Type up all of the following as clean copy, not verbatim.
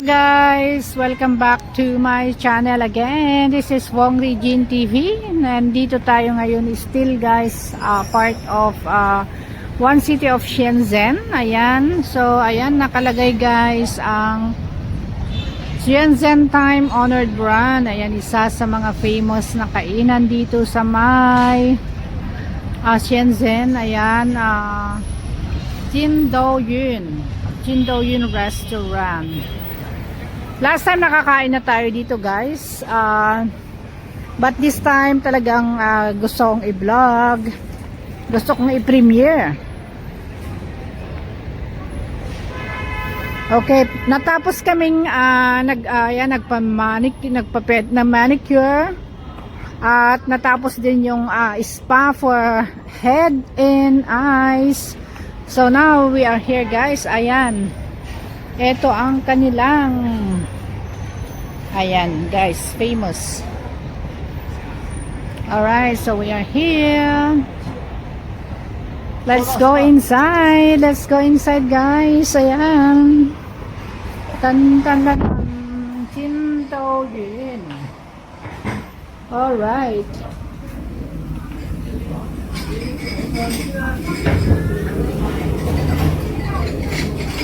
Guys, welcome back to my channel again. This is Wong Regine TV. Nandito tayo ngayon still guys, part of one city of Shenzhen. Ayan, so ayan nakalagay guys ang Shenzhen Time Honored Brand. Ayan, isa sa mga famous na kainan dito sa may Shenzhen. Ayan, Jindoyun Restaurant. Last time nakakain na tayo dito guys, but this time talagang gusto kong i-vlog, gusto kong i-premiere. Okay, natapos kaming nagpa-pet na manicure at natapos din yung spa for head and eyes. So now we are here guys. Ayan, ito ang kanilang, ayan guys, famous. Alright, so we are here. Let's go inside. Let's go inside guys. Ayan, tan Jindoyun. Alright,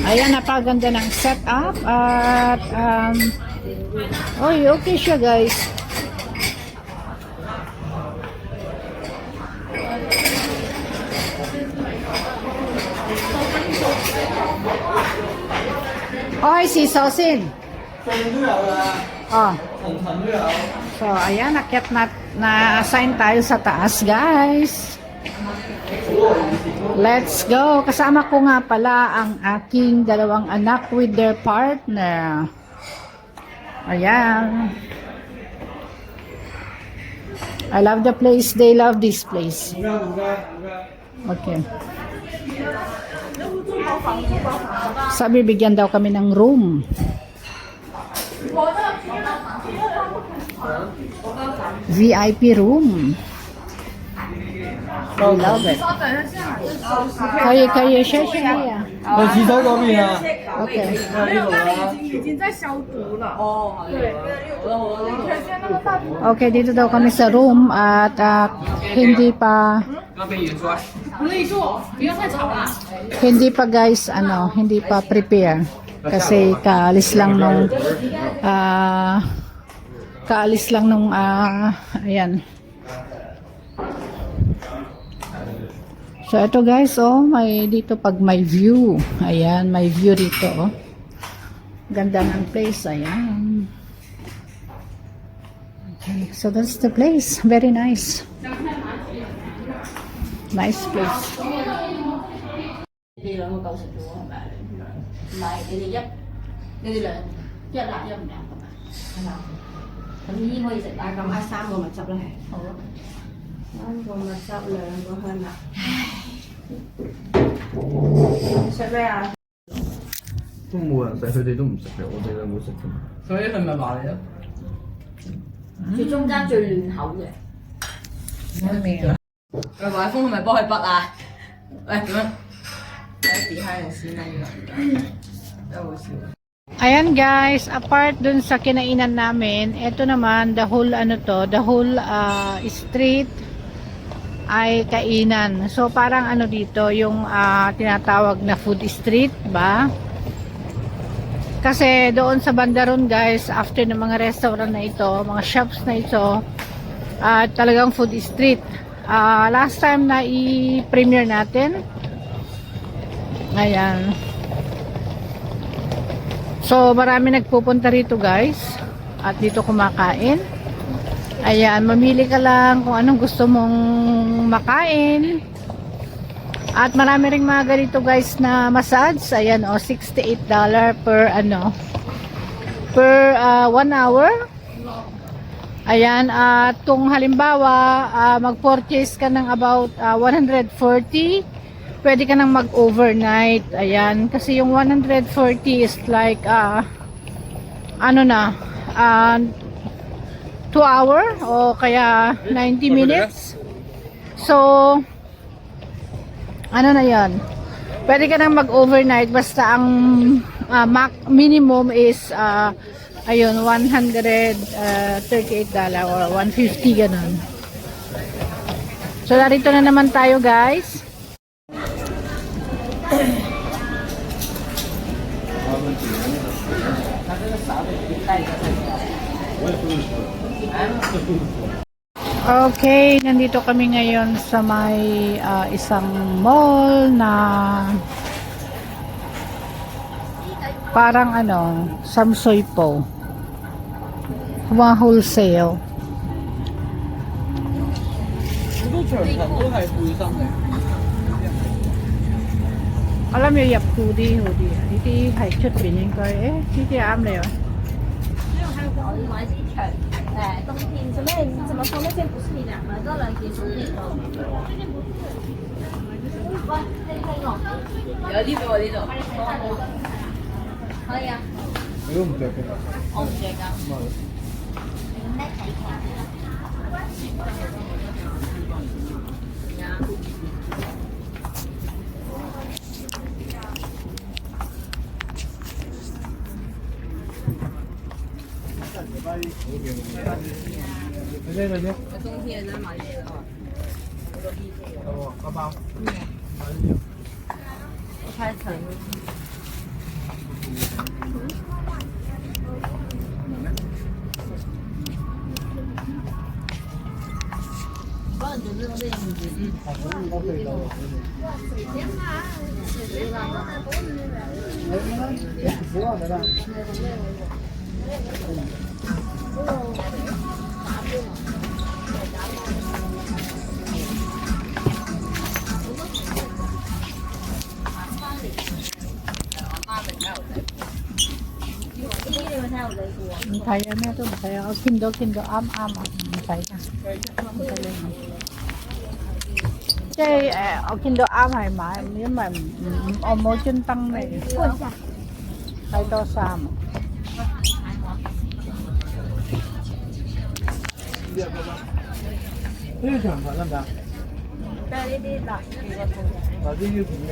ayan, napaganda ng setup at okay siya guys. Si Sosin. So ayan, nakyat na-assign tayo sa taas guys. Let's go. Kasama ko nga pala ang aking dalawang anak with their partner. Ayan. I love the place. They love this place. Okay. Sabi, bigyan daw kami ng room. VIP room. I love it. 可以，谢谢你啊。洗手嗰邊啊 OK。没有，那里已经在消毒了。哦，对，Okay, dito daw kami sa room at hindi pa guys, hindi pa prepare kasi kaalis lang nung ayan. So ito guys, may dito pag may view. Ayan, may view dito, Ganda ng place, ayan. Okay, so that's the place. Very nice. Nice place.都冇人食，佢哋都唔食嘅，我哋兩個食啫嘛。所以係咪話你啊？最中間最亂口嘅。喂，海峰係咪幫佢筆啊？喂，點樣？喺 behind the scene 啊，呢個真係好笑。Ayan guys, apart dun sa kinainan namin, ito naman the whole street ay kainan. So parang dito yung tinatawag na food street ba? Kasi doon sa Bandaron guys, after ng mga restaurant na ito, mga shops na ito, talagang food street. Last time na i-premiere natin. Ayan. So marami nagpupunta rito guys at dito kumakain. Ayan, mamili ka lang kung anong gusto mong makain. At marami ring mga ganito guys na massage. Ayan, $68 per per 1 hour. Ayan, at kung halimbawa mag-purchase ka ng about 140, pwede ka nang mag-overnight. Ayan, kasi yung 140 is like 2 hour o kaya 90 minutes. So na yan, pwede ka nang mag-overnight basta ang minimum is ayun, $138 or $150 ganun. So, narito na naman tayo, guys. Okay, nandito kami ngayon sa may isang mall na parang Samsoy po. Mga wholesale. Alam mo yung hoodie. Dito係出邊應該呢啲啱你啊。我買支長冬天做咩？怎麼說那件不是你兩個，這兩件是你的。喂，你聽我。有呢度呢度。可以啊。你都唔着嘅。我唔着㗎。咩睇法？冬天再買嘢咯。哦，包包。太沉。幫人做咩？我哋唔知。唔睇啊咩都唔睇啊，我見到啱啊，唔睇㗎，唔睇你。即係我見到啱係買，因為我冇專登嚟睇多衫啊。呢啲長裙得唔得？但係呢啲嗱，嗱，呢啲片嘅。